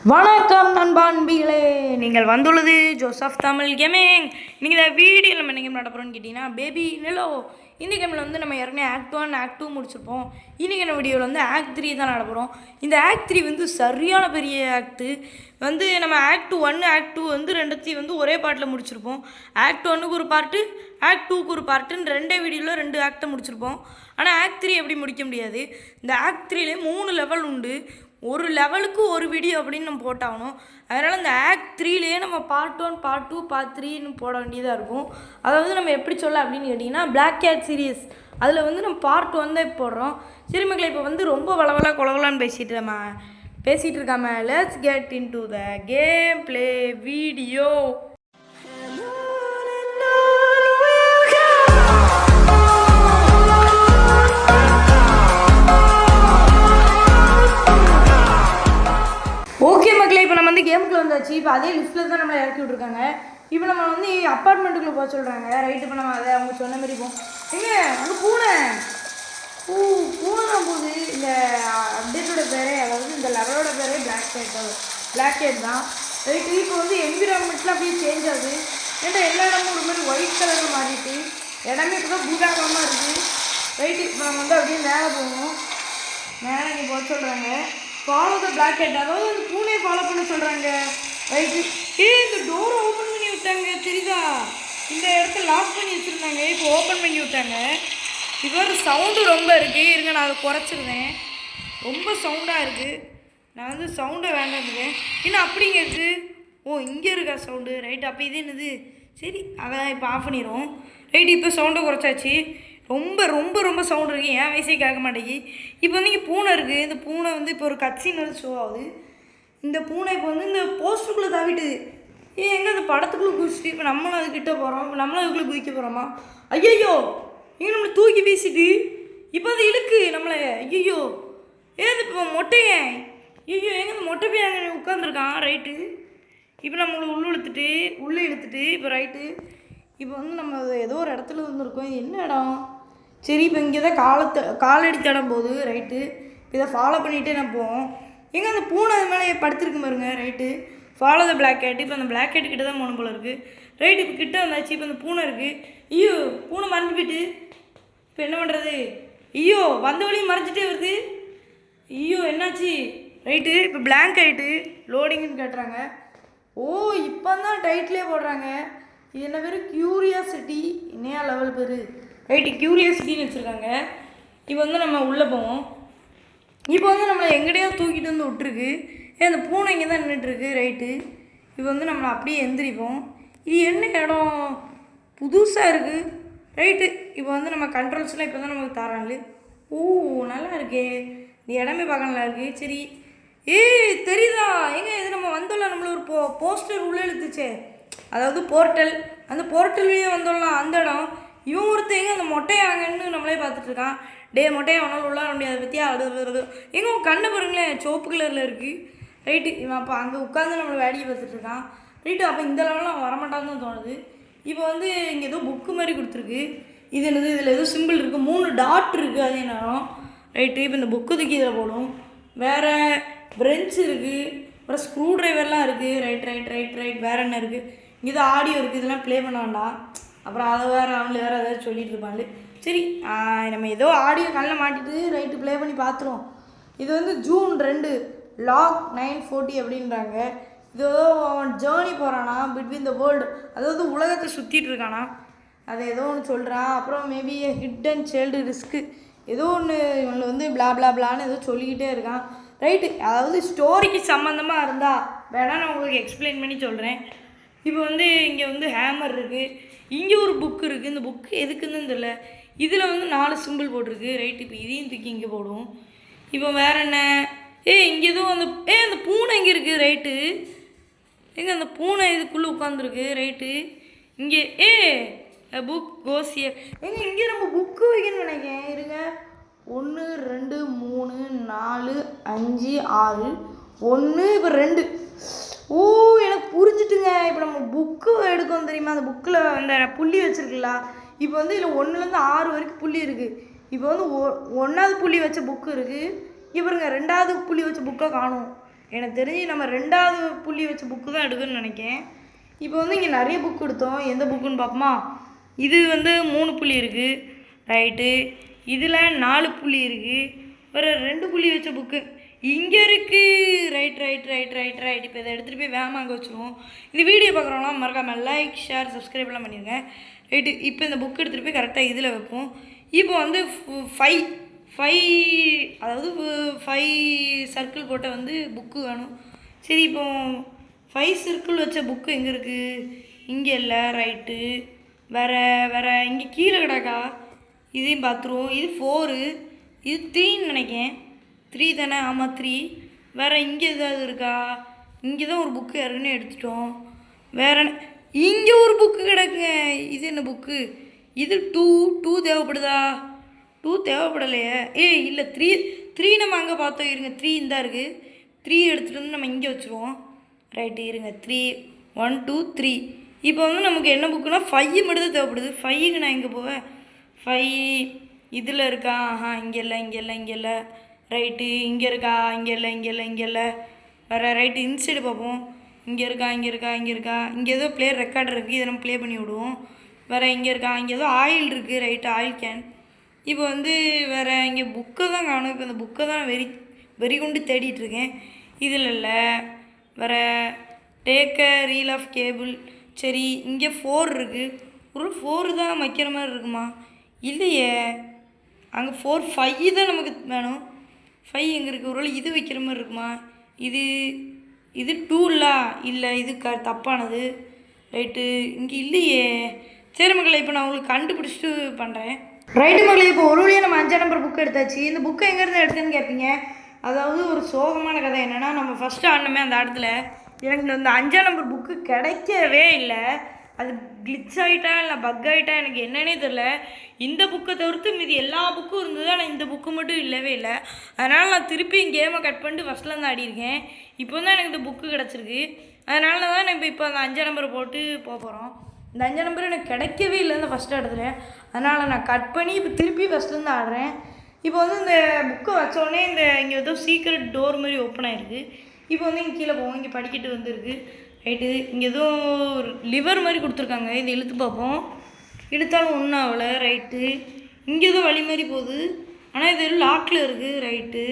வணக்கம் நண்பான்பிகளே, நீங்கள் வந்துள்ளது ஜோசப் தமிழ் கேமிங். நீங்கள் இந்த வீடியோவில் நம்ம என்ன கேம் நடப்புறோன்னு கேட்டிங்கன்னா பேபி நிலோ. இந்த கேமில் வந்து நம்ம ஏற்கனவே ஆக்ட் 1 ஆக்ட் 2 முடிச்சிருப்போம். இன்றைக்கி என்ன வீடியோவில் வந்து ஆக்ட் 3 தான் நடப்புகிறோம். இந்த ஆக்ட் 3 வந்து சரியான பெரிய ஆக்ட்டு. வந்து நம்ம ஆக்ட் 1 ஆக்ட் 2 வந்து ரெண்டுத்தையும் வந்து ஒரே பாட்டில் முடிச்சிருப்போம். ஆக்ட் 1க்கு ஒரு பார்ட்டு, ஆக்ட் 2க்கு ஒரு பார்ட்டுன்னு ரெண்டே வீடியோவில் 2 ஆக்டை முடிச்சிருப்போம். ஆனால் ஆக்ட் 3 எப்படி முடிக்க முடியாது. இந்த ஆக்ட் 3லே 3 லெவல் உண்டு. ஒரு லெவலுக்கு ஒரு வீடியோ அப்படின்னு நம்ம போட்டாகணும். அதனால் இந்த ஆக்ட் 3லேயே நம்ம பார்ட் 1 பார்ட் 2 பார்ட் 3ன்னு போட வேண்டியதாக இருக்கும். அதாவது நம்ம எப்படி சொல்ல அப்படின்னு கேட்டிங்கன்னா Black Cat சீரியஸ் அதில் வந்து நம்ம பார்ட் 1 தான் போடுறோம். சரி மக்களே, இப்போ வந்து ரொம்ப வளவலா கொலகலான்னு பேசிகிட்டு இருக்காம let's get in to the game play video. Okay மக்களே, இப்போ நம்ம வந்து கேமுக்குள்ளே வந்தாச்சு. இப்போ அதே லிஃப்ட்டில் தான் நம்மளை இறக்கி விட்ருக்காங்க. இப்போ நம்ம வந்து அப்பார்ட்மெண்ட்டுக்குள்ளே போக சொல்கிறாங்க. ரைட்டு, இப்போ நம்ம அதை அவங்க சொன்ன மாதிரி போவோம். அங்கே பூனை தான் போகுது. இந்த அப்டேட்டோட பேரே, அதாவது இந்த லெவலோட பேரே பிளாக் கேட் தான். ரைட்டு, இப்போ வந்து என்விரான்மெண்ட்லாம் அப்படியே சேஞ்ச் ஆகுது. ஏன்னா எல்லா இடமும் ஒரு மாதிரி ஒயிட் கலரில் மாறிட்டு இடமே இப்போ தான் பூதாகரமாக இருக்குது. ரைட்டு, இப்போ நம்ம வந்து அப்படியே மேலே போகணும். மேலே இங்கே போக சொல்கிறாங்க. ஃபாலோ த பிளாக் கேட், அதாவது அந்த பூனையை ஃபாலோ பண்ண சொல்கிறாங்க. ரைட்டு, இந்த டோரை ஓப்பன் பண்ணி விட்டாங்க தெரியுதா? இந்த இடத்த லாக் பண்ணி வச்சுருந்தாங்க, இப்போ ஓப்பன் பண்ணி விட்டாங்க. இப்போ ஒரு சவுண்டு ரொம்ப இருக்குது. இருங்க, நான் அதை குறைச்சிருந்தேன். ரொம்ப சவுண்டாக இருக்குது. நான் வந்து சவுண்டை வேண்டாந்துட்டேன். இன்னும் அப்படிங்க இருக்குது. இங்கே இருக்கா சவுண்டு? ரைட்டு, அப்போ இது என்னது? சரி, அதை இப்போ ஆஃப் பண்ணிடுவோம். ரைட்டு, இப்போ சவுண்டை குறைச்சாச்சு. ரொம்ப ரொம்ப ரொம்ப சவுண்ட் இருக்குது. என் வயசே கேட்க மாட்டேங்கி. இப்போ வந்து இங்கே பூனை இருக்குது. இந்த பூனை வந்து இப்போ ஒரு கட்சின் வந்து ஷோ ஆகுது. இந்த பூனை இப்போ வந்து இந்த போஸ்டருக்குள்ளே தாவிட்டுது. எங்கே அந்த படத்துக்குள்ளே குதிச்சுட்டு இப்போ நம்மளும் அதுக்கிட்ட போகிறோம். இப்போ நம்மளும் அதுக்குள்ளே குதிக்க போகிறோமா? ஐயோ, எங்கே நம்மளை தூக்கி வீசிட்டு இப்போ அது இழுக்கு நம்மளை. ஐயோ, ஏது இப்போ மொட்டையன். ஐயோ, எங்கே அந்த மொட்டை போய் அங்கே உட்காந்துருக்கான். ரைட்டு, இப்போ நம்மளை உள்ளே இழுத்துட்டு இப்போ ரைட்டு, இப்போ வந்து நம்ம ஏதோ ஒரு இடத்துல வந்துருக்கோம். இது என்ன இடம்? சரி, இப்போ இங்கே தான் காலடி தடம் போகுது. ரைட்டு, இதை ஃபாலோ பண்ணிகிட்டே நான் போவோம். எங்கே அந்த பூனை அது மேலே படுத்துருக்கு பாருங்க. Right, follow the black cat. இப்போ அந்த பிளாக் கேட்டு கிட்ட தான் போன போல இருக்குது. ரைட்டு, இப்போ கிட்ட வந்தாச்சு. இப்போ அந்த பூனை இருக்குது. ஐயோ, பூனை மறைஞ்சு போயிட்டு இப்போ என்ன பண்ணுறது? ஐயோ, வந்த வழியும் மறைஞ்சிட்டே வருது. ஐயோ, என்னாச்சு? ரைட்டு, இப்போ பிளாங்க் ஆகிட்டு லோடிங்குன்னு கேட்டுறாங்க. இப்போ தான் டைட்டிலே போடுறாங்க. இது என்ன பேர்? கியூரியாசிட்டி. என்னையா லெவல் பேர்? ரைட்டு, கியூரியாசிட்டின்னு வச்சுருக்காங்க. இப்போ வந்து நம்ம உள்ளே போவோம். இப்போ வந்து நம்மளை எங்கடையோ தூக்கிட்டு வந்து விட்டுருக்கு. அந்த பூனை இங்கே தான் நின்றுட்டுருக்கு. ரைட்டு, இப்போ வந்து நம்மளை அப்படியே எந்திரிப்போம். இது என்ன இடம்? புதுசாக இருக்குது. ரைட்டு, இப்போ வந்து நம்ம கண்ட்ரோல்ஸ்லாம் இப்போ தான் நமக்கு தராங்களே. நல்லா இருக்கே, இந்த இடமே பார்க்க நல்லா இருக்குது. சரி, தெரியுதா? இது நம்ம வந்தோம்ல, நம்மள ஒரு போஸ்டர் உள்ளே இழுத்துச்சே, அதாவது போர்ட்டல். அந்த போர்ட்டல்லையே வந்துடலாம் அந்த இடம். இவன் ஒருத்தங்க அந்த மொட்டையாங்கன்னு நம்மளே பார்த்துட்ருக்கான். மொட்டையை அவனால் உள்ளார முடியாது பற்றியா? அது உன் கண்ணை பாருங்களேன், சிவப்பு கலரில் இருக்குது. ரைட்டு, இவன் அப்போ அங்கே உட்காந்து நம்மளை வேடிக்கை பார்த்துட்ருக்கான். ரைட்டு, அப்போ இந்த லெவலில் அவன் வரமாட்டான்னு தான் தோணுது. இப்போ வந்து இங்கே ஏதோ புக்கு மாதிரி கொடுத்துருக்கு. இது என்னது? இதில் ஏதோ சிம்பிள் இருக்குது, 3 டாட் இருக்குது. அதே நேரம் ரைட்டு, இப்போ இந்த புக்கு தூக்கி இதில் போடும். வேறு பிரெஞ்ச் இருக்குது, அப்புறம் ஸ்க்ரூ ட்ரைவர்லாம் இருக்குது. ரைட், வேறு என்ன இருக்குது? இங்கே தான் ஆடியோ இருக்குது. இதெல்லாம் ப்ளே பண்ண வேண்டாம், அப்புறம் அதை வேறு ஏதாவது சொல்லிட்டு இருப்பாங்க. சரி, நம்ம ஏதோ ஆடியோ கண்ணில் மாட்டிட்டு ரைட்டு ப்ளே பண்ணி பார்த்துருவோம். இது வந்து ஜூன் 2 லாக் 940 அப்படின்றாங்க. இது ஏதோ அவன் ஜேர்னி போகிறானா பிட்வீன் த வேர்ல்டு, அதாவது உலகத்தை சுற்றிட்டு இருக்கானா, அது ஏதோ ஒன்று சொல்கிறான். அப்புறம் மேபி ஹிடன் சைல்டு ரிஸ்க்கு ஏதோ ஒன்று இவங்களை வந்து பிளான்னு ஏதோ சொல்லிக்கிட்டே இருக்கான். ரைட்டு, அதாவது ஸ்டோரிக்கு சம்மந்தமாக இருந்தால் வேணால் நான் உங்களுக்கு எக்ஸ்பிளைன் பண்ணி சொல்கிறேன். இப்போ வந்து இங்கே வந்து ஹேமர் இருக்குது. இங்கே ஒரு புக்கு இருக்குது. இந்த புக்கு எதுக்குன்னு தெரியல. இதில் வந்து 4 சிம்பிள் போட்டிருக்கு. ரைட்டு, இப்போ இதையும் தூக்கி இங்கே போடுவோம். இப்போ வேறு என்ன? இங்கே எதுவும் அந்த பூனை இங்கே இருக்குது. ரைட்டு, அந்த பூனை இதுக்குள்ளே உட்காந்துருக்கு. ரைட்டு, இங்கே புக் கோசியர். இங்கே நம்ம புக்கு வைக்கணும்னு நினைக்கிறேன். இருங்க, 1 2 3 4 5 6 1 இப்போ 2. எனக்கு புரிஞ்சுட்டுங்க. இப்போ நம்ம புக்கு எடுக்கணும் தெரியுமா? அந்த புக்கில் அந்த புள்ளி வச்சுருக்குல்ல, இப்போ வந்து இதில் 1லேருந்து 6 வரைக்கும் புள்ளி இருக்குது. இப்போ வந்து 1வது புள்ளி வச்ச புக்கு இருக்குது. இவருங்க 2வது புள்ளி வச்ச புக்கை காணும். எனக்கு தெரிஞ்சு நம்ம 2வது புள்ளி வச்ச புக்கு தான் எடுக்கணும்னு நினைக்கிறேன். இப்போ வந்து இங்கே நிறைய புக் எடுத்தோம். எந்த புக்குன்னு பார்ப்போமா? இது வந்து 3 புள்ளி இருக்குது, ரைட்டு. இதில் 4 புள்ளி இருக்குது. வேறு 2 புள்ளி வச்ச புக்கு இங்கே இருக்குது. ரைட். இப்போ இதை எடுத்துகிட்டு போய் வேகமாக அங்கே வச்சுருவோம். இது வீடியோ பார்க்குறோம்னா மறக்காமல் லைக், ஷேர், சப்ஸ்கிரைப்லாம் பண்ணிடுங்க. ரைட்டு. இப்போ இந்த புக் எடுத்துகிட்டு போய் கரெக்டாக இதில் வைப்போம். இப்போ வந்து 5 அதாவது 5 சர்க்கிள் போட்ட வந்து புக்கு வேணும். சரி, இப்போ 5 சர்க்கிள் வச்ச புக்கு எங்கே இருக்குது? இங்கே இல்லை, ரைட்டு. வேறு இங்கே கீழே கிடக்கா? இதையும் பார்த்துருவோம். இது 4, இது 3ன்னு நினைக்கேன். 3 தானே? ஆமாம், 3. வேறு இங்கே ஏதாவது இருக்கா? இங்கே தான் ஒரு புக்கு யாருன்னு எடுத்துட்டோம். வேறு இங்கே ஒரு புக்கு கிடக்குங்க. இது என்ன புக்கு? இது 2 தேவைப்படுதா? 2 தேவைப்படலையே. இல்லை, 3 நம்ம அங்கே பார்த்தோம். இருங்க, 3 இந்த இருக்குது. 3 எடுத்துகிட்டு வந்து நம்ம இங்கே வச்சுருவோம். ரைட்டு, இருங்க. 3 1 2 3. இப்போ வந்து நமக்கு என்ன புக்குனா 5 மட்டும் தான் தேவைப்படுது. 5க்கு நான் எங்கே போவேன்? 5 இதில் இருக்கா? இங்கே இல்லை. ரைட்டு. இங்கே இருக்கா? இங்கே இல்லை. வேறு ரைட்டு இன்சைடு பார்ப்போம். இங்கே இருக்கா? இங்கே ஏதோ ப்ளே ரெக்கார்டர் இருக்குது. இதை நம்ம ப்ளே பண்ணி விடுவோம். வேறு இங்கே இருக்கா? இங்கே ஏதோ ஆயில் இருக்குது. Right, oil can. இப்போ வந்து வேறு இங்கே புக்கை தான் காணும். இப்போ இந்த புக்கை தான் வெறி கொண்டு தேடிட்டுருக்கேன். இதில் இல்லை. வேறு take a reel of cable. சரி, இங்கே 4 இருக்குது. ஒரு 4 தான் வைக்கிற மாதிரி இருக்குமா? இல்லையே, அங்கே 4 5 தான் நமக்கு வேணும். 5 எங்கே இருக்குது? ஒரு இது வைக்கிற மாதிரி இருக்குமா? இது 2 இல்லை, இது தப்பானது. ரைட்டு, இங்கே இல்லையே. சரி மக்களை, இப்போ நான் உங்களுக்கு கண்டுபிடிச்சிட்டு பண்ணுறேன். ரைட்டு மக்களை, இப்போ ஒரு வழியாக நம்ம 5ஆம் நம்பர் புக்கு எடுத்தாச்சு. இந்த புக்கை எங்கேருந்து எடுத்தேன்னு கேட்பீங்க. அதாவது ஒரு சோகமான கதை என்னென்னா, நம்ம ஃபஸ்ட்டு ஆடணுமே அந்த இடத்துல எனக்கு இந்த 5ஆம் நம்பர் புக்கு கிடைக்கவே இல்லை. அது கிளிச் ஆகிட்டா இல்லை பக் ஆகிட்டா எனக்கு என்னன்னே தெரில. இந்த புக்கை தவிர்த்து மீதி எல்லா புக்கும் இருந்தது, ஆனால் இந்த புக்கு மட்டும் இல்லவே இல்லை. அதனால் நான் திருப்பி கேமை கட் பண்ணிட்டு ஃபஸ்ட்லேருந்து ஆடியிருக்கேன். இப்போ தான் எனக்கு இந்த புக்கு கிடச்சிருக்கு. அதனால தான் நம்ம இப்போ அந்த 5ஆம் நம்பரை போட்டு போகிறோம். இந்த 5ஆம் நம்பர் எனக்கு கிடைக்கவே இல்லை இந்த ஃபஸ்ட்டு இடத்துல. அதனால் நான் கட் பண்ணி இப்போ திருப்பி ஃபஸ்ட்லேருந்து ஆடுறேன். இப்போ வந்து இந்த புக்கை வச்சோடனே இங்கே ஏதோ சீக்ரெட் டோர் மாதிரி ஓப்பன் ஆகிருக்கு. இப்போ வந்து இங்கே கீழே போவோம். இங்கே படிக்கட்டு வந்துருக்கு. ரைட்டு, இங்கே ஏதோ லிவர் மாதிரி கொடுத்துருக்காங்க. இது இழுத்து பார்ப்போம். இழுத்தாலும் ஒன்றும் ஆகலை. ரைட்டு, இங்கே ஏதோ வழி மாதிரி போகுது, ஆனால் இது லாக்கில் இருக்குது. ரைட்டு,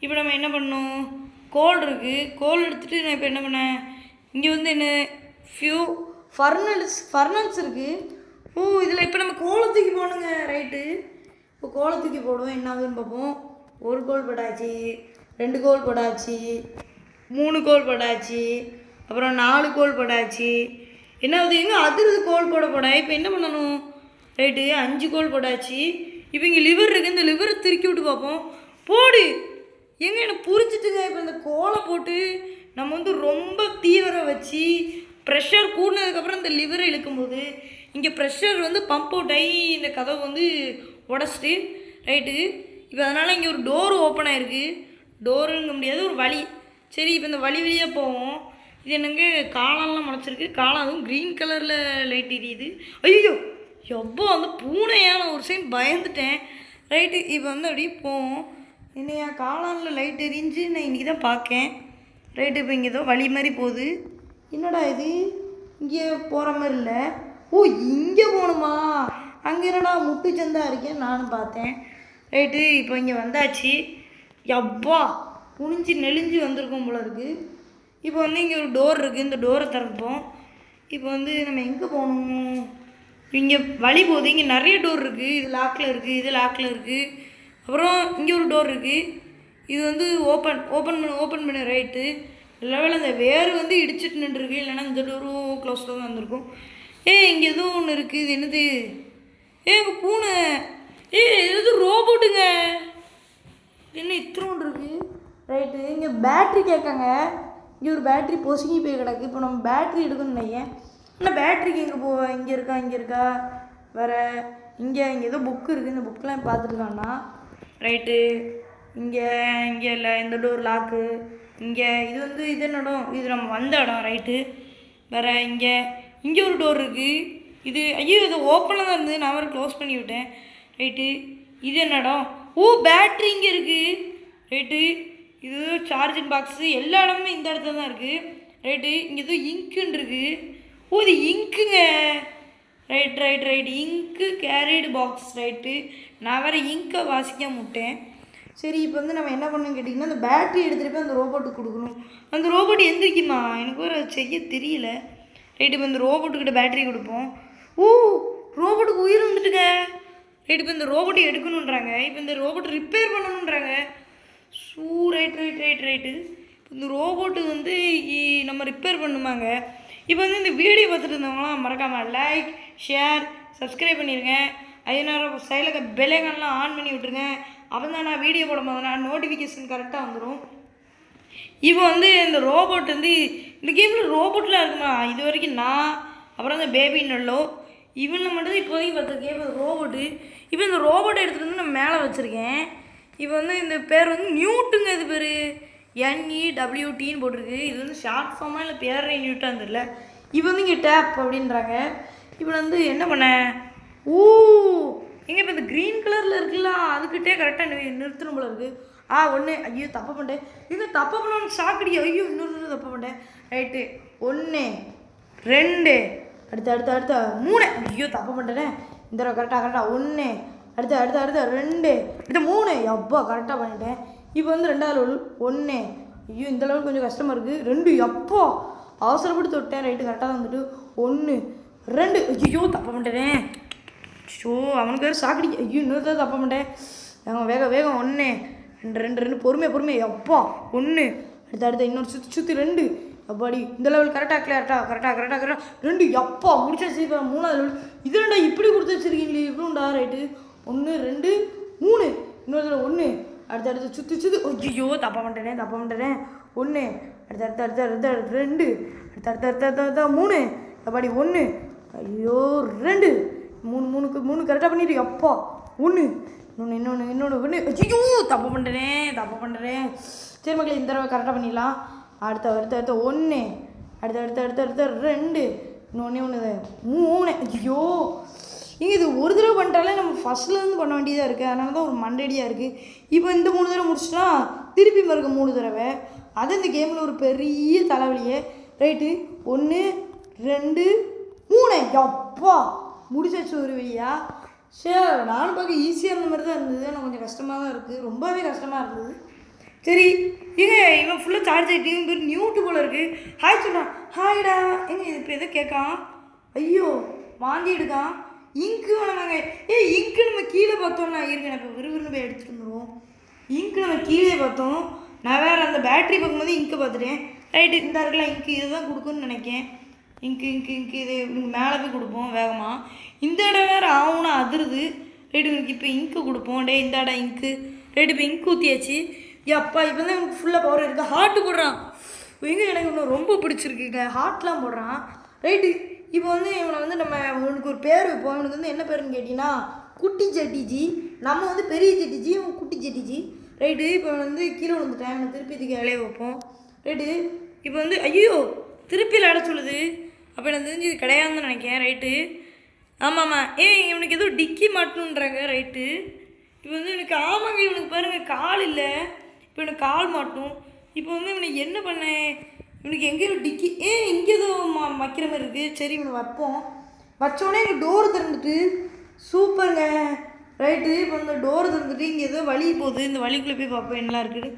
இப்போ நம்ம என்ன பண்ணோம்? கோல் இருக்குது. கோல் எடுத்துகிட்டு நான் இப்போ என்ன பண்ணேன்? இங்கே வந்து என்ன ஃபர்னல்ஸ் இருக்குது. இதில் இப்போ நம்ம கோலை தூக்கி போகணுங்க. ரைட்டு, இப்போ கோலை தூக்கி போடுவோம். என்ன ஆகுதுன்னு பார்ப்போம். 1 கோல் போட்டாச்சு, 2 கோல் போட்டாச்சு, 3 கோல் போட்டாச்சு, அப்புறம் 4 கோல் போட்டாச்சு. என்ன ஆகுது? எங்கே அதிர்ந்து கோல் போட இப்போ என்ன பண்ணணும்? ரைட்டு, 5 கோல் போட்டாச்சு. இப்போ இங்கே லிவர் இருக்குது. இந்த லிவரை திருக்கி விட்டு பார்ப்போம். போடு எனக்கு புரிஞ்சிட்டுங்க. இப்போ இந்த கோலை போட்டு நம்ம வந்து ரொம்ப தீவிரம் வச்சு ப்ரெஷர் கூடினதுக்கப்புறம் இந்த லிவரை இழுக்கும்போது இங்கே ப்ரெஷர் வந்து பம்ப் அவுட் ஆகி இந்த கதவை வந்து உடச்சிட்டு. ரைட்டு, இப்போ அதனால் இங்கே ஒரு டோர் ஓப்பன் ஆகிருக்கு. டோருங்க முடியாது, ஒரு வழி. சரி, இப்போ இந்த வழியாக போவோம். இது என்னங்க காளான்லாம் முளைச்சிருக்கு. காளான் அதுவும் க்ரீன் கலரில் லைட் எரியுது. ஐயோ, எப்போ வந்து பூனையான ஒரு சைன் பயந்துட்டேன். ரைட்டு, இப்போ வந்து அப்படியே போவோம். என்னையா காளானில் லைட் எரிஞ்சு நான் இன்றைக்கி தான் பார்க்கேன். ரைட்டு, இப்போ இங்கே ஏதோ வழி மாதிரி போகுது. என்னடா இது? இங்கே போகிற மாதிரி இல்லை. இங்கே போகணுமா? அங்கே என்னடா முட்டுச்சந்தா இருக்கேன் நானும் பார்த்தேன். ரைட்டு, இப்போ இங்கே வந்தாச்சு. எப்பா குனிஞ்சு நெளிஞ்சு வந்திருக்கோம் போல இருக்குது. இப்போ வந்து இங்கே ஒரு டோர் இருக்குது. இந்த டோரை திறப்போம். இப்போ வந்து நம்ம எங்கே போகணும்? இங்கே வழி போகுது. இங்கே நிறைய டோர் இருக்குது. இது லாக்கில் இருக்குது, இது லாக்கில் இருக்குது. அப்புறம் இங்கே ஒரு டோர் இருக்குது. இது வந்து ஓப்பன் பண்ண. ரைட்டு, லெவலில் இந்த வேறு வந்து இடிச்சிட்டு நின்றுருக்கு. இல்லைன்னா இந்த டோரும் க்ளோஸில் தான் வந்திருக்கும். இங்கே எதுவும் ஒன்று இருக்குது. இது என்னது? இப்போ பூனை. இது ரோபோட்டுங்க. என்ன இத்தனை இருக்குது? ரைட்டு, இங்கே பேட்ரி கேட்காங்க. இங்கே ஒரு பேட்ரி பொசுங்கி போய் கிடக்கு. இப்போ நம்ம பேட்ரி எடுக்கணும்னு நினைக்கிறேன். ஆனால் பேட்ரிக்கு எங்கே போவேன்? இங்கே இருக்கா. வேறு இங்கே ஏதோ புக்கு இருக்குது. இந்த புக்கெலாம் பார்த்துருக்காண்ணா. ரைட்டு, இங்கே இல்லை. இந்த டோர் லாக்கு. இங்கே இது வந்து இது என்ன இடம்? இது நம்ம வந்த இடம். ரைட்டு, வேறு இங்கே ஒரு டோர் இருக்குது. இது இது ஓப்பனில் தான் இருந்தது. நான் வேறு க்ளோஸ் பண்ணி விட்டேன். ரைட்டு, இது என்ன இடம்? பேட்ரி இங்கே இருக்குது. ரைட்டு, இது சார்ஜிங் பாக்ஸு எல்லா இடமுமே இந்த இடத்துல தான் இருக்குது. ரைட்டு, இங்கே எதுவும் இங்க்குன்னு இருக்குது. ஓ இது இங்க்குங்க. Right ink carried box. Right, நான் வேறு இங்கை வாசிக்க முட்டேன். சரி, இப்போ வந்து நம்ம என்ன பண்ணணும்னு கேட்டிங்கன்னா, அந்த பேட்ரி எடுத்துகிட்டு போய் அந்த ரோபோட்டுக்கு கொடுக்கணும். அந்த ரோபோட் எந்திரிக்குமா? எனக்கு வேறு செய்ய தெரியல. ரைட்டு, இப்போ இந்த ரோபோட்டுக்கிட்ட பேட்ரி கொடுப்போம். ஓ ரோபோட்டுக்கு உயிர் வந்துட்டுங்க. ரைட்டு, இப்போ இந்த ரோபோட்டை எடுக்கணுன்றாங்க. இப்போ இந்த ரோபோட்டை ரிப்பேர் பண்ணணுன்றாங்க. ரைட்டு, இப்போ இந்த ரோபோட்டு வந்து நம்ம ரிப்பேர் பண்ணுமாங்க. இப்போ வந்து இந்த வீடியோ பார்த்துட்டு இருந்தவங்களாம் மறக்காமல் லைக், ஷேர், சப்ஸ்கிரைப் பண்ணிடுங்க. அதே நேரம் சைடில் பெல்லைக்கான்லாம் ஆன் பண்ணி விட்ருங்க. அப்போ தான் நான் வீடியோ போடும் போதுனா நோட்டிஃபிகேஷன் கரெக்டாக வந்துடும். இப்போ வந்து இந்த ரோபோட் வந்து இந்த கேமில் ரோபோட்லாம் இருக்குமா? இது வரைக்கும் நான் அப்புறம் அந்த பேபி நல்லோ இவனில் மட்டும்தான் இப்போதைக்கு பார்த்துருக்கேன். இப்போ ரோபோட்டு, இப்போ இந்த ரோபோட்டை எடுத்துகிட்டு வந்து நான் மேலே வச்சுருக்கேன். இப்போ வந்து இந்த பேர் வந்து நியூட்டுங்க. இது பேர் NEWTன்னு போட்டிருக்கு. இது வந்து ஷார்ட் ஃபார்மாக இல்லை பேர் நியூட்டான்னு தெரியல. இப்போ வந்து இங்கே டேப் அப்படின்றாங்க. இப்போ வந்து என்ன பண்ணேன்? எங்கே இப்போ இந்த க்ரீன் கலரில் இருக்குல்ல, அதுக்கிட்டே கரெக்டாக நிறுத்தணும் போல இருக்குது. ஒன்று. ஐயோ தப்பு பண்ணிட்டேன். இது தப்பு பண்ணணும் சாக்கடி. ஐயோ இன்னொரு தப்பு பண்ணிட்டேன். ரைட்டு, 1 2 அடுத்த 3. ஐயோ தப்பு பண்ணிட்டேன். இந்த கரெக்டாக 1 அடுத்த 2 அடுத்த 3. எப்பா கரெக்டாக பண்ணிட்டேன். இப்போ வந்து 2வது லெவல் 1. ஐயோ இந்த லெவல் கொஞ்சம் கஷ்டமாக இருக்குது. 2 எப்போ அவசரப்பட்டு தொட்டேன். ரைட்டு, கரெக்டாக வந்துட்டு 1 2. ஐயோ தப்பு பண்ணிட்டேன். அவனுக்கு வேறு சாக்கடி. ஐயோ இன்னொரு தப்பு பண்ணிட்டேன். வேகம் 1 2 பொறுமை எப்பா 1 அடுத்த இன்னொரு சுற்றி 2. அப்பாடி இந்த லெவல் கரெக்டாக 2. எப்பா முடிச்சாச்சு. இப்போ 3வது லெவல். இது ரெண்டா இப்படி கொடுத்து வச்சுருக்கீங்களே இவ்வளோண்டா. ரைட்டு, 1 2 3 இன்னொரு 1 அடுத்த சுற்றி. ஐயோ தப்பா பண்ணிட்டேன். 1 அடுத்த 2 அடுத்த 3. அப்பாடி 1 ஐயோ 2 3 கரெக்டாக பண்ணிடு. அப்பா 1 இன்னொன்று 1. ஐயோ தப்பு பண்ணிட்டேன். சரி மக்களே, இந்த தடவை கரெக்டாக பண்ணிடலாம். அடுத்த 1 அடுத்த 2 இன்னொன்று 3. ஐயோ இங்கே இது ஒரு தடவை பண்ணிட்டாலே நம்ம ஃபஸ்ட்லேருந்து பண்ண வேண்டியதாக இருக்குது. அதனால தான் ஒரு மண்டடியாக இருக்குது. இப்போ இந்த 3 தடவை முடிச்சுட்டா திருப்பி மறுக்க 3 தடவை. அது இந்த கேமில் ஒரு பெரிய தலைவலியே. ரைட்டு, 1 2 3. எப்பா முடிச்சாச்சு ஒரு வழியா. சரி, நானும் பார்க்க ஈஸியாக இருந்த மாதிரி தான் இருந்தது. ஆனால் கொஞ்சம் கஷ்டமாக தான் இருக்குது. ரொம்பவே கஷ்டமாக இருந்தது. சரி, இவன் ஃபுல்லாக சார்ஜ் ஆகிட்டு இவன் பேர் நியூட்டு போல் இருக்குது. ஹாய் சொன்னான். ஹாய்டா. இது இப்போ எதை கேட்கான்? ஐயோ வாங்கி எடுக்கான். இங்கு வேணாங்க. இங்கு நம்ம கீழே பார்த்தோம்னா இருங்க, இப்போ விறுவிறுன்னு போய் எடுத்துகிட்டு வந்துடுவோம். இங்கு நம்ம கீழே பார்த்தோம். நான் வேறு அந்த பேட்ரி பார்க்கும்போது இங்கு பார்த்துட்டேன். ரைட்டு, இந்த இருக்கலாம் இங்கு இதை தான் கொடுக்குன்னு நினைக்கேன். இங்கு இது மேலே போய் கொடுப்போம் வேகமாக. இந்த இடம் வேறு ஆகும்னா அதிருது. ரைட்டு, இவனுக்கு இப்போ இங்கு கொடுப்போம். இந்த இடம் இங்கு. ரைட்டு, இப்போ இங்கு ஊற்றியாச்சு. அப்பா இப்போ தான் எனக்கு ஃபுல்லாக பவர் இருக்குது. ஹார்ட்டு போடுறான். எனக்கு இன்னும் ரொம்ப பிடிச்சிருக்குங்க. ஹார்ட்லாம் போடுறான். ரைட்டு, இப்போ வந்து இவனை வந்து நம்ம இவனுக்கு ஒரு பேர் வைப்போம். இவனுக்கு வந்து என்ன பேருன்னு கேட்டிங்கன்னா குட்டி ஜட்டிஜி. நம்ம வந்து பெரிய ஜட்டிஜி, இவன் குட்டி ஜட்டிஜி. ரைட்டு, இப்போ வந்து கீழே விழுந்துட்டேன். இவனை திருப்பி இதுக்கு இலைய வைப்போம். ரைட்டு, இப்போ வந்து ஐயோ திருப்பி விளையாட சொல்லுது. அப்போ எனக்கு தெரிஞ்சு இது கிடையாதுன்னு நினைக்கிறேன். ரைட்டு, ஆமாம்மா. இவனுக்கு எதுவும் டிக்கி மாட்டணுன்றாங்க. ரைட்டு, இப்போ வந்து இவனுக்கு ஆமாங்க. இவனுக்கு பாருங்கள் கால் இல்லை. இப்போ எனக்கு கால் மாட்டணும். இப்போ வந்து இவனுக்கு என்ன பண்ணேன்? இவனுக்கு எங்கேயோ டிக்கி இங்கே ஏதோ வைக்கிற மாதிரி இருக்குது. சரி, இவனை வைப்போம். வச்சோடனே இங்கே டோர் திறந்துட்டு சூப்பருங்க. ரைட்டு, இப்போ இந்த டோர் திறந்துட்டு இங்கே ஏதோ வழி போகுது. இந்த வழிக்குள்ளே போய் பார்ப்போம் என்னலாம் இருக்குது.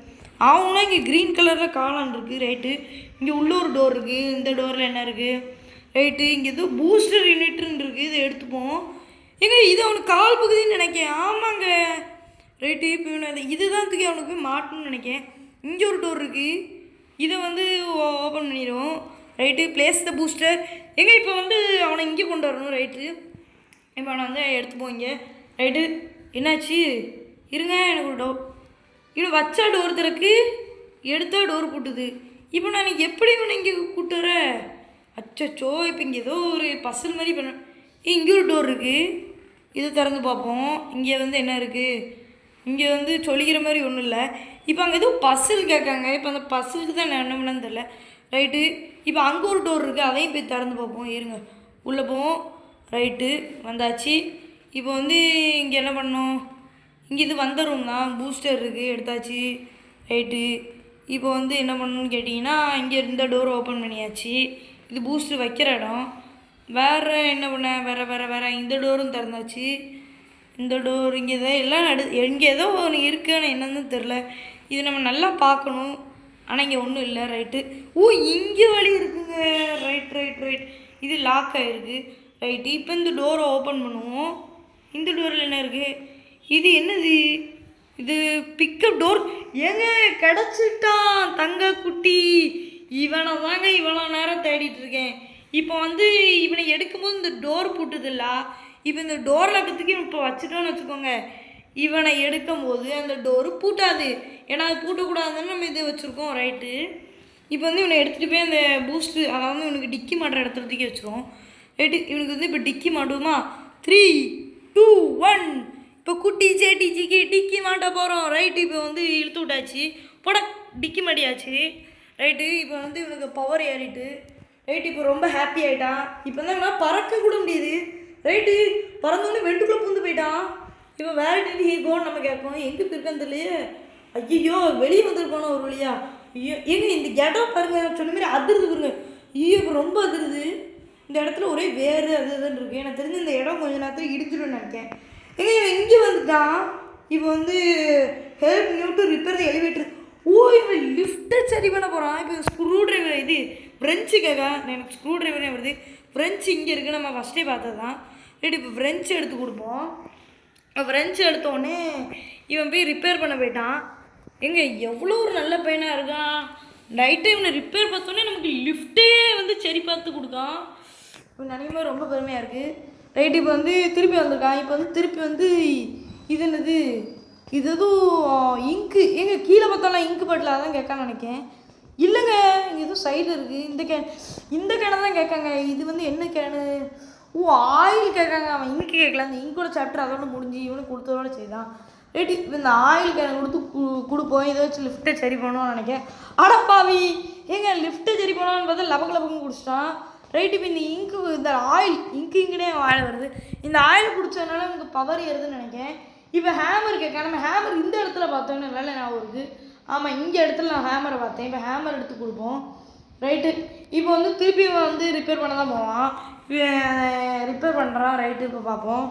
அவங்களாம் இங்கே க்ரீன் கலரில் காளான் இருக்குது. ரைட்டு, இங்கே உள்ள ஒரு டோர் இருக்குது. இந்த டோரில் என்ன இருக்குது? ரைட்டு, இங்கே ஏதோ பூஸ்டர் யூனிட்னு இருக்குது. இதை எடுத்துப்போம். இது அவனுக்கு கால் பகுதின்னு நினைக்கிறேன். ஆமாங்க. ரைட்டு, இப்போ இவனை இதுதான் தூக்கி அவனுக்கு மாட்டணும்னு நினைக்கிறேன். இங்கே ஒரு டோர் இருக்குது. இதை வந்து ஓப்பன் பண்ணிடுவோம். ரைட்டு, பிளேஸ் த பூஸ்டர். இப்போ வந்து அவனை இங்கே கொண்டு வரணும். ரைட்டு, இப்போ அவனை வந்து எடுத்துப்போம் இங்கே. ரைட்டு, என்னாச்சு இருங்க, எனக்கு ஒரு டவுட். இவனை வச்சா டோர் திறக்கு, எடுத்தா டோர் போட்டுது. இப்போ நான் எப்படி இவனை இங்கே கூப்பிட்டு வர? அச்சோ, இப்போ இங்கே ஏதோ ஒரு பசில் மாதிரி பண்ண. இங்கே ஒரு டோர் இருக்குது. இதை திறந்து பார்ப்போம். இங்கே வந்து என்ன இருக்குது? இங்கே வந்து சொல்லிக்கிற மாதிரி ஒன்றும் இல்லை. இப்போ அங்கே ஏதோ பசில் கேட்காங்க. இப்போ அந்த பசிலுக்கு தான் என்ன பண்ணன்னு தெரில. ரைட்டு, இப்போ அங்கே ஒரு டோர் இருக்குது. அதையும் போய் திறந்து பார்ப்போம். இருங்க, உள்ளே போவோம். ரைட்டு, வந்தாச்சு. இப்போ வந்து இங்கே என்ன பண்ணோம்? இங்கே இது வந்த ரூம் தான். பூஸ்டர் இருக்குது, எடுத்தாச்சு. ரைட்டு. இப்போ வந்து என்ன பண்ணணும்னு கேட்டிங்கன்னா, இங்கே இந்த டோரை ஓப்பன் பண்ணியாச்சு. இது பூஸ்ட்டு வைக்கிற இடம். வேறு என்ன பண்ண, வேறு இந்த டோரும் திறந்தாச்சு. இந்த டோர் இங்கே தான் எல்லாம் இங்கே ஏதோ ஒன்று இருக்குன்னு என்னன்னு தெரில. இது நம்ம நல்லா பார்க்கணும். ஆனால் இங்கே ஒன்றும் இல்லை. ரைட்டு. இங்கே வழி இருக்குங்க. ரைட். இது லாக் ஆகிருக்கு. ரைட்டு. இப்போ இந்த டோரை ஓப்பன் பண்ணுவோம். இந்த டோரில் என்ன இருக்குது? இது என்னது? இது பிக்கப் டோர். ஏங்க கிடச்சிட்டான் தங்க குட்டி. இவனை தாங்க இவ்வளோ நேரம் தேடிட்டுருக்கேன். இப்போ வந்து இவனை எடுக்கும்போது இந்த டோர் பூட்டுதில்ல. இப்போ இந்த டோர் லாக்கத்துக்கு இப்போ வச்சுட்டோன்னு வச்சுக்கோங்க, இவனை எடுக்கும்போது அந்த டோரு பூட்டாது. ஏன்னா அது பூட்டக்கூடாதுன்னு நம்ம இது வச்சுருக்கோம். ரைட்டு. இப்போ வந்து இவனை எடுத்துகிட்டு போய் அந்த பூஸ்ட்டு, அதாவது இவனுக்கு டிக்கி மாட்டுற இடத்துல தூக்கி வச்சுருவோம். ரைட்டு. இவனுக்கு வந்து இப்போ டிக்கி மாட்டுவோமா? 3, 2, 1. இப்போ குட்டி ஜேடிஜிக்கு டிக்கி மாட்ட போகிறோம். ரைட்டு. இப்போ வந்து இழுத்து விட்டாச்சு. போட டிக்கி மாட்டியாச்சு. ரைட்டு. இப்போ வந்து இவனுக்கு பவர் ஏறிட்டு. ரைட்டு. இப்போ ரொம்ப ஹாப்பி ஆகிட்டான். இப்போ தான் இவனால் பறக்க கூட முடியுது. ரைட்டு. பறந்தோடனே வெண்டுக்குள்ளே பூந்து போயிட்டான். இப்போ வேறு டிடி ஹீகோன்னு நம்ம கேட்போம். எங்கே போயிருக்கான்னு தெரியலையே. ஐயோ வெளியே வந்துருக்கோனோ ஒரு வழியா. ஐயோ ஏங்க இந்த இடம் பாருங்க, சொன்ன மாதிரி அதிருது பாருங்க. ஐயோ இப்போ ரொம்ப அதிருது. இந்த இடத்துல ஒரே வேறு அதுன்னு இருக்குது. எனக்கு தெரிஞ்சு இந்த இடம் கொஞ்சம் நேரத்தில் இடிச்சிடும்னு நினைக்கேன். ஏங்க இவன் இங்கே வந்துட்டான். இப்போ வந்து help new to repair the elevator. இவன் லிஃப்ட்டை சரி பண்ண போகிறான். இப்போ ஸ்க்ரூ ட்ரைவர் இது ஃப்ரெஞ்சு எனக்கு ஸ்க்ரூ ட்ரைவரே வருது. ஃப்ரெஞ்சு இங்கே இருக்குது. நம்ம ஃபஸ்ட்டே பார்த்தது தான். ரைட்டு. இப்போ ஃப்ரெஞ்சு எடுத்து கொடுப்போம். ஃப்ரெஞ்சு எடுத்தோடனே இவன் போய் ரிப்பேர் பண்ண போயிட்டான். எங்க எவ்வளோ ஒரு நல்ல பையனாக இருக்கான். நைட்டு இவனை ரிப்பேர் பார்த்தோன்னே நமக்கு லிஃப்ட்டே வந்து சரி பார்த்து கொடுக்கான். இப்போ நினைக்கும்போது ரொம்ப பெருமையாக இருக்குது. ரைட்டு. இப்போ வந்து திருப்பி வந்திருக்கான். இப்போ வந்து திருப்பி வந்து இது என்னது, இது எதுவும் இங்கு. எங்க கீழே பார்த்தாலும் இங்கு பட்டில் அதான் கேட்கான்னு நினைக்கேன். இல்லைங்க இங்கே எதுவும் சைடில் இருக்குது. இந்த கேனை தான் கேட்காங்க. இது வந்து என்ன கேனு? ஆயில் கேட்காங்க. அவன் இங்கு கேட்கல. அந்த இங்கோட சாப்டர் அதோட முடிஞ்சு இவனுக்கு கொடுத்ததோட செய்தான். ரைட்டு. இப்போ இந்த ஆயில் கேனை கொடுத்து கொடுப்போம். இதை வச்சு லிஃப்ட்டை சரி பண்ணுவோன்னு நினைக்கிறேன். அடப்பாவி ஏங்க லிஃப்ட்டை சரி பண்ணுவான்னு பார்த்தா லபக்கு குடிச்சிட்டான். ரைட்டு. இப்போ இந்த இந்த ஆயில் இங்குனே ஆயில் வருது. இந்த ஆயில் குடித்ததுனால எனக்கு பவர் ஏறுதுன்னு நினைக்கிறேன். இப்போ ஹேமர் கேட்க. நம்ம ஹேமர் இந்த இடத்துல பார்த்தோன்னு நல்லா ஞாபகம் இருக்குது. ஆமாம் இங்கே இடத்துல நான் ஹேமரை பார்த்தேன். இப்போ ஹேமர் எடுத்து கொடுப்போம். ரைட்டு. இப்போ வந்து திருப்பி வந்து ரிப்பேர் பண்ண தான் போவான். ரிப்பேர் பண்ணுறான். ரைட்டு. இப்போ பார்ப்போம்.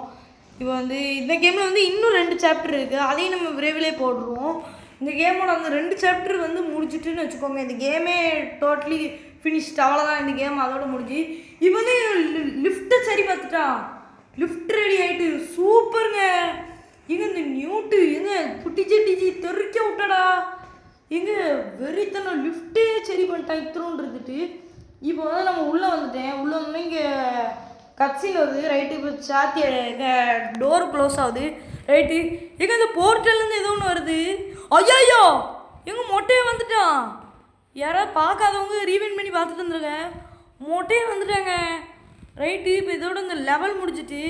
இப்போ வந்து இந்த கேமில் வந்து இன்னும் 2 சாப்டர் இருக்குது. அதையும் நம்ம விரைவிலே போடுருவோம். இந்த கேமோட அந்த 2 சாப்டர் வந்து முடிச்சுட்டுன்னு வச்சுக்கோங்க. இந்த கேமே டோட்டலி ஃபினிஷ்ட். அவ்வளோதான் இந்த கேம் அதோட முடிஞ்சு. இப்போ வந்து லிஃப்ட்டை சரி பார்த்துட்டான். லிஃப்ட் ரெடி ஆகிட்டு சூப்பருங்க. எங்க இந்த நியூட்டு எங்க குட்டி ஜெட்டிஜி தெறிக்க விட்டடா. எங்க வெறித்தனம் லிஃப்ட்டே சரி பண்ணிட்டான் இத்தனோன்னு இருந்துட்டு. இப்போ வந்து நம்ம உள்ளே வந்துட்டேன். உள்ளே வந்தோடனே இங்கே கட்சின் வருது. ரைட்டு. இப்போ சாத்தி டோர் க்ளோஸ் ஆகுது. ரைட்டு. எங்க இந்த போர்ட்டல்லேருந்து ஏதோ ஒன்று வருது. ஐயோ எங்க மொட்டையை வந்துட்டான். யாராவது பார்க்காதவங்க ரீவைண்ட் பண்ணி பார்த்துட்டு வந்துருங்க. மொட்டையை வந்துட்டாங்க. ரைட்டு. இப்போ இதோட இந்த லெவல் முடிச்சுட்டு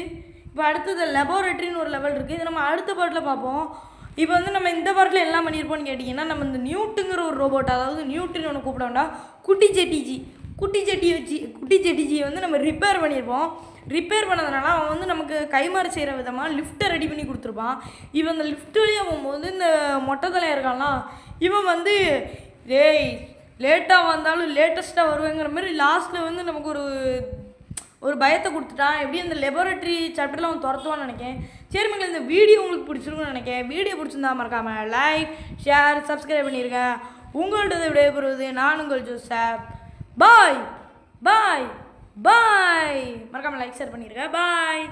இப்போ அடுத்தது லெபார்ட்ரின்னு ஒரு லெவல் இருக்குது. இது நம்ம அடுத்த பார்ட்டில் பார்ப்போம். இப்போ வந்து நம்ம இந்த பார்ட்டில் எல்லாம் பண்ணியிருப்போம்னு கேட்டிங்கன்னா, நம்ம இந்த நியூட்டுங்கிற ஒரு ரோபோட், அதாவது நியூட்டுன்னு ஒன்று கூப்பிட வேண்டாம், குட்டி ஜெட்டிஜியை வந்து நம்ம ரிப்பேர் பண்ணியிருப்போம். ரிப்பேர் பண்ணதுனால அவன் வந்து நமக்கு கைமாறு செய்கிற விதமாக லிஃப்ட்டை ரெடி பண்ணி கொடுத்துருப்பான். இவன் அந்த லிஃப்ட் வழியாக போகும்போது இந்த மொட்டை தலையாக இருக்கான்லாம், இவன் வந்து லேட்டாக வந்தாலும் லேட்டஸ்ட்டாக வருவேங்கிற மாதிரி லாஸ்ட்டில் வந்து நமக்கு ஒரு பயத்தை கொடுத்துட்டான். எப்படியும் அந்த லெபார்ட்ரி சாப்டரில் அவன் துரத்துவான்னு நினைக்கிறேன். சரி மக்கள், இந்த வீடியோ உங்களுக்கு பிடிச்சிருக்குன்னு நினைக்கிறேன். வீடியோ பிடிச்சிருந்தா மறக்காமல் லைக், ஷேர், சப்ஸ்கிரைப் பண்ணியிருக்கேன். உங்கள்கிட்ட விடைபெறுவது நான் உங்கள் ஜோசப். பாய் பாய் பாய். மறக்காமல் லைக் ஷேர் பண்ணியிருக்கேன். பாய்.